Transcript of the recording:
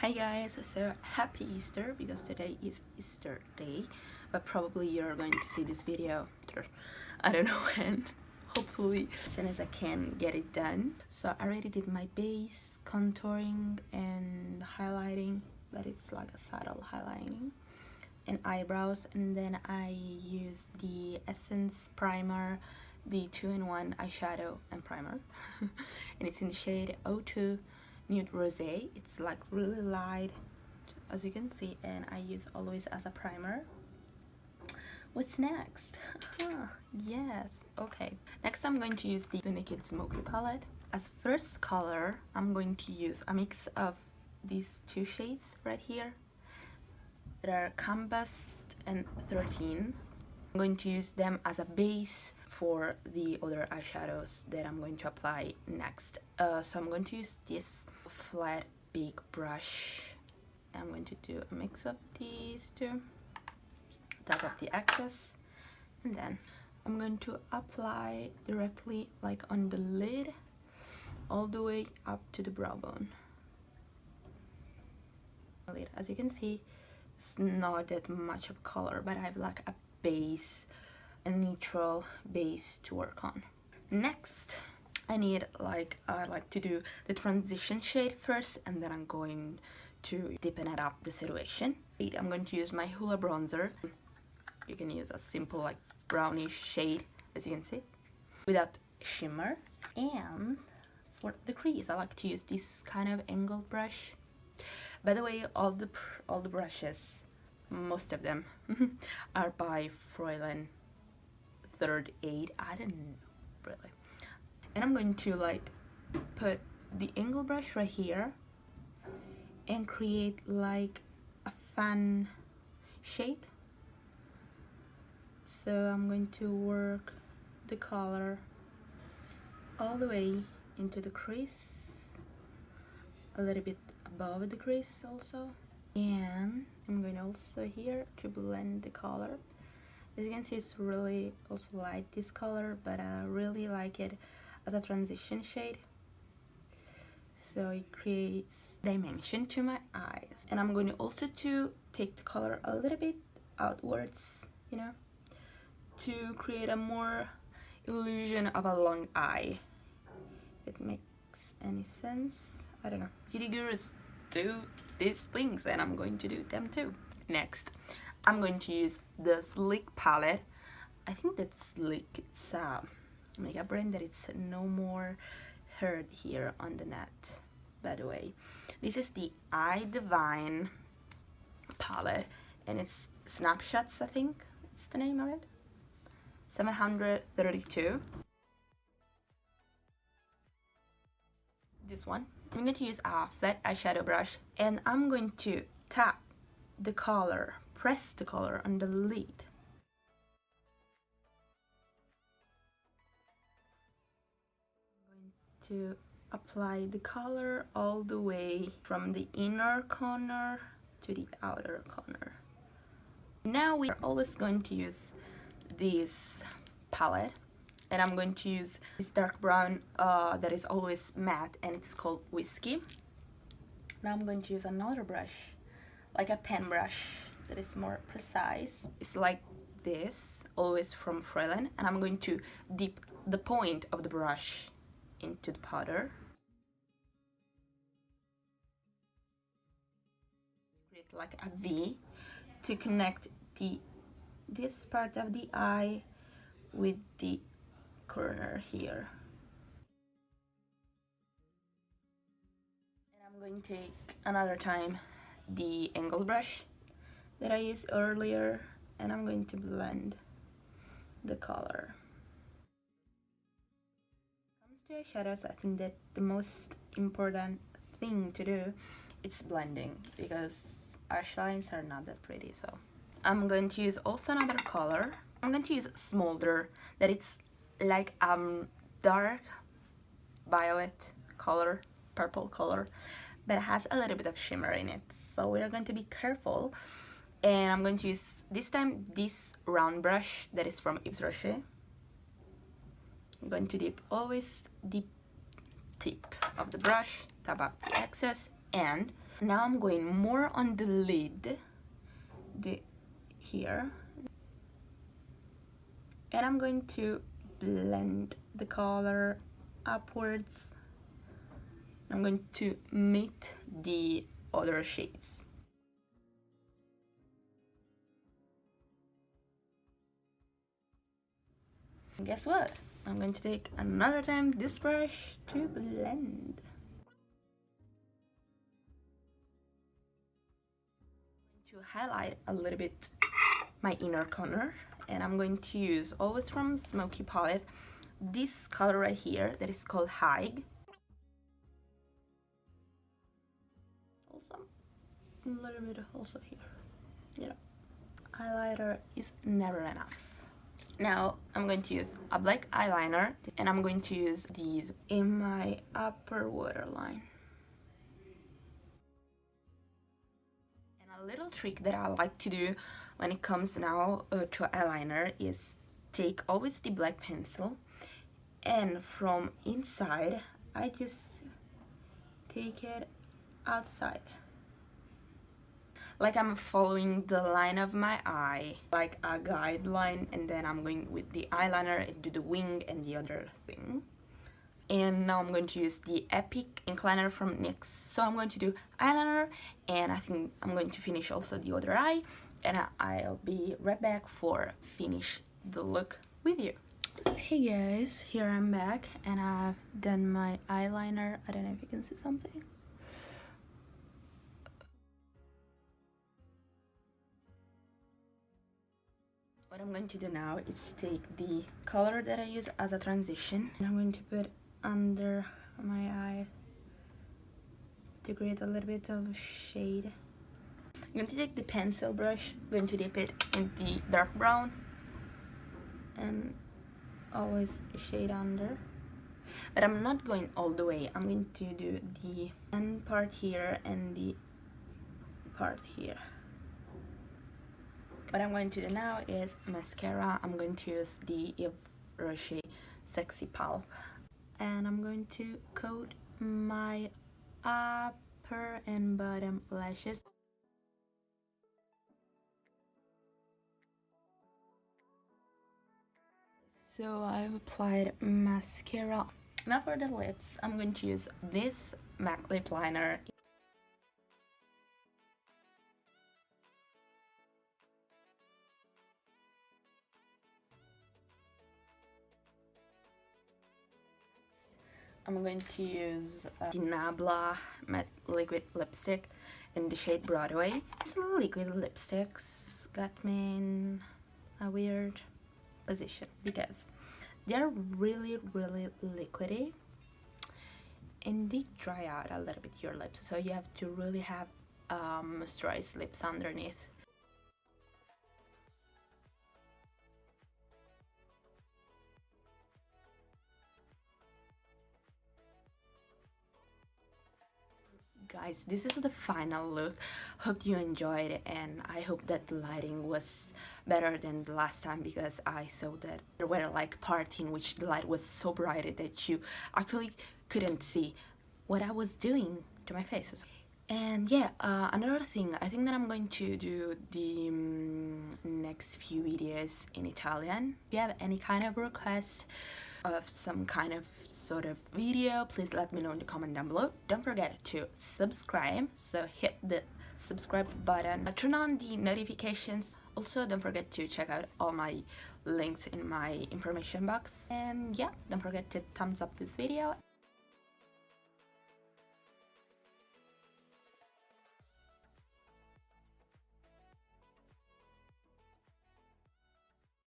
Hi guys, so happy Easter because today is Easter day, but probably you're going to see this video after, I don't know when, hopefully as soon as I can get it done. So I already did my base, contouring and highlighting, but it's like a subtle highlighting, and eyebrows, and then I use the Essence primer, the 2-in-1 eyeshadow and primer and it's in the shade 02 Nude Rosé. It's like really light as you can see, and I use always as a primer. What's next? Yes, okay, next I'm going to use the Naked Smoky palette. As first color I'm going to use a mix of these two shades right here that are Combust and 13. I'm going to use them as a base for the other eyeshadows that I'm going to apply next. So I'm going to use this flat big brush. I'm going to do a mix of these two, tap up the excess, and then I'm going to apply directly like on the lid all the way up to the brow bone. As you can see, it's not that much of color, but I have like a base, a neutral base to work on. Next I need I like to do the transition shade first, and then I'm going to deepen it up the situation. I'm going to use my Hoola bronzer. You can use a simple like brownish shade as you can see without shimmer. And for the crease I like to use this kind of angled brush. By the way, all the brushes, most of them are by Fräulein Third Aid. I don't know really. And I'm going to like put the angle brush right here and create like a fan shape. So I'm going to work the color all the way into the crease, a little bit above the crease also, and I'm going also here to blend the color. As you can see, it's really also light, this color, but I really like it as a transition shade, so it creates dimension to my eyes. And I'm going to also to take the color a little bit outwards, you know, to create a more illusion of a long eye. It makes any sense? I don't know. Beauty gurus do these things, and I'm going to do them too. Next, I'm going to use the Sleek palette. I think that Sleek, it's a makeup brand that it's no more heard here on the net, by the way. This is the Eye Divine palette, and it's Snapshots, I think it's the name of it. 732. This one. I'm going to use a flat eyeshadow brush, and I'm going to tap the color, press the color on the lid. I'm going to apply the color all the way from the inner corner to the outer corner. Now we are always going to use this palette, and I'm going to use this dark brown that is always matte, and it's called Whiskey. Now I'm going to use another brush, like a pen brush that is more precise. It's like this, always from Fräulein, and I'm going to dip the point of the brush into the powder. Create like a V to connect this part of the eye with the corner here. And I'm going to take another time the angle brush that I used earlier, and I'm going to blend the color. When it comes to eyeshadows, I think that the most important thing to do is blending, because lash lines are not that pretty. So I'm going to use also another color. I'm going to use Smolder, that it's like dark violet color, purple color, but it has a little bit of shimmer in it, so we're going to be careful. And I'm going to use this time this round brush that is from Yves Rocher. I'm going to dip always the tip of the brush, tap up the excess, And now I'm going more on the lid, here, and I'm going to blend the color upwards. I'm going to meet the other shades. And guess what? I'm going to take another time this brush to blend. To highlight a little bit my inner corner, and I'm going to use, always from Smoky palette, this color right here that is called High. Also a little bit also here. You know, highlighter is never enough. Now I'm going to use a black eyeliner, and I'm going to use these in my upper waterline. And a little trick that I like to do when it comes now to eyeliner is take always the black pencil, and from inside I just take it outside, like I'm following the line of my eye, like a guideline, and then I'm going with the eyeliner and do the wing and the other thing. And now I'm going to use the Epic ink liner from NYX. So I'm going to do eyeliner, and I think I'm going to finish also the other eye, and I'll be right back for finish the look with you. Hey guys, here I'm back, and I've done my eyeliner. I don't know if you can see something. What I'm going to do now is take the color that I use as a transition, and I'm going to put under my eye to create a little bit of shade. I'm going to take the pencil brush, I'm going to dip it in the dark brown, and always shade under. But I'm not going all the way. I'm going to do the end part here and the part here. What I'm going to do now is mascara. I'm going to use the Yves Rocher Sexy Pulp, and I'm going to coat my upper and bottom lashes. So I've applied mascara. Now for the lips, I'm going to use this MAC lip liner. I'm going to use the Nabla matte liquid lipstick in the shade Broadway. These liquid lipsticks got me in a weird position because they're really liquidy, and they dry out a little bit your lips, so you have to really have moisturized lips underneath. Guys, this is the final look. Hope you enjoyed it, and I hope that the lighting was better than the last time, because I saw that there were like parts in which the light was so bright that you actually couldn't see what I was doing to my faces. And yeah, another thing, I think that I'm going to do the next few videos in Italian. If you have any kind of request of some kind of sort of video, please let me know in the comment down below. Don't forget to subscribe, so hit the subscribe button, turn on the notifications. Also, don't forget to check out all my links in my information box, and yeah, don't forget to thumbs up this video.